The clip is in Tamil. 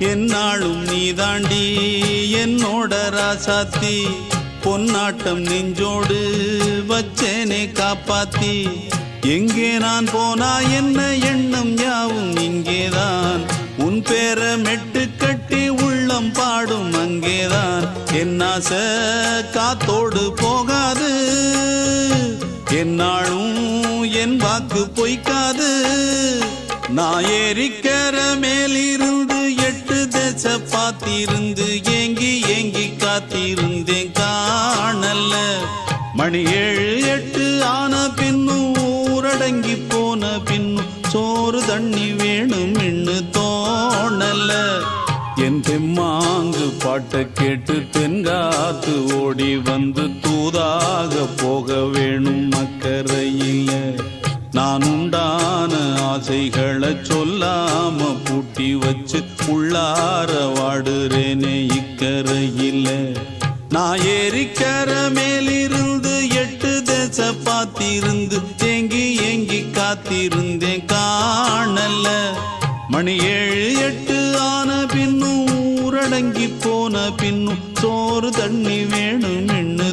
என்னாலும் நீதாண்டி என்னோட ராசாத்தி பொன்னாட்டம் நெஞ்சோடு வச்சேனே காப்பாத்தி எங்கே நான் போனா என்ன எண்ணம் யாவும் இங்கேதான் உன் பேர மெட்டு கட்டி உள்ளம் பாடும் அங்கேதான் என் ஆசை காத்தோடு போகாது என்னாலும் என் வாக்கு பொய்க்காது நான் ஏறிக்கர மேலிருந்து 8 தேச பார்த்திருந்து ஏங்கி ஏங்கி காத்திருந்தேன் காணல மணி 7 8 ஆன பின்னும் ஊரடங்கி போன பின்னும் சோறு தண்ணி வேணும் இன்னு தோணல என் தெம்மாங்கு பாட்டை கேட்டு தென்காத்து ஓடி வந்து தூதாக போக வேணும் அக்கறையில நான் உண்டான ஆசைகளை சொல்லாம பூட்டி வச்சு உள்ளார வாடுறேனே இக்கரையில நான் ஏறிக்கர மேலிருந்து 8 தேச பார்த்திருந்து ஏங்கி ஏங்கி காத்திருந்தேன் காணல மணி 7 8 ஆன பின்னும் ஊரடங்கி போன பின்னும் சோறு தண்ணி வேணும் இன்னு